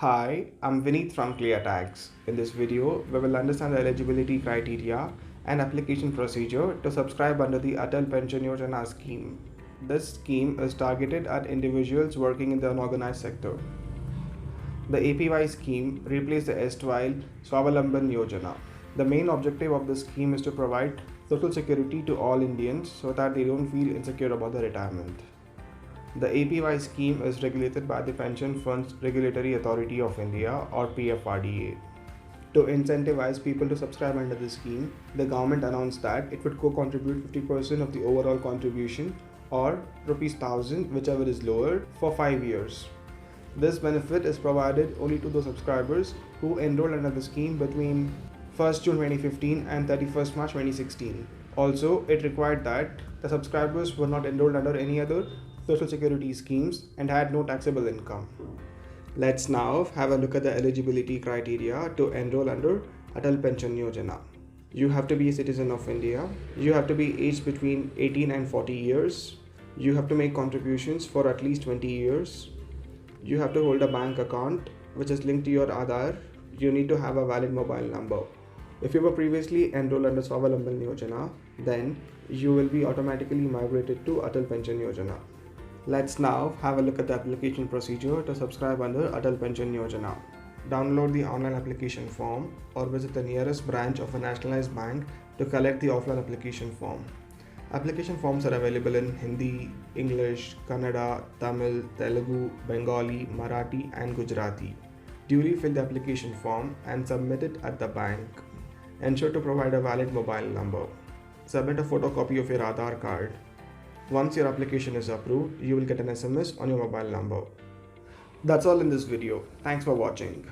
Hi, I'm Vineet from ClearTax. In this video, we will understand the eligibility criteria and application procedure to subscribe under the Atal Pension Yojana scheme. This scheme is targeted at individuals working in the unorganized sector. The APY scheme replaced the erstwhile Swavalamban Yojana. The main objective of the scheme is to provide social security to all Indians so that they don't feel insecure about their retirement. The APY scheme is regulated by the Pension Funds Regulatory Authority of India or PFRDA. To incentivize people to subscribe under the scheme, the government announced that it would co-contribute 50% of the overall contribution or ₹1,000 whichever is lower for 5 years. This benefit is provided only to those subscribers who enrolled under the scheme between 1st June 2015 and 31st March 2016. Also, it required that the subscribers were not enrolled under any other social security schemes and had no taxable income. Let's now have a look at the eligibility criteria to enroll under Atal Pension Yojana. You have to be a citizen of India. You have to be aged between 18 and 40 years. You have to make contributions for at least 20 years. You have to hold a bank account which is linked to your Aadhar. You need to have a valid mobile number. If you were previously enrolled under Swavalamban Yojana, then you will be automatically migrated to Atal Pension Yojana. Let's now have a look at the application procedure to subscribe under Atal Pension Yojana. Download the online application form or visit the nearest branch of a nationalized bank to collect the offline application form. Application forms are available in Hindi, English, Kannada, Tamil, Telugu, Bengali, Marathi and Gujarati. Duly fill the application form and submit it at the bank. Ensure to provide a valid mobile number. Submit a photocopy of your Aadhar card. Once your application is approved, you will get an SMS on your mobile number. That's all in this video. Thanks for watching.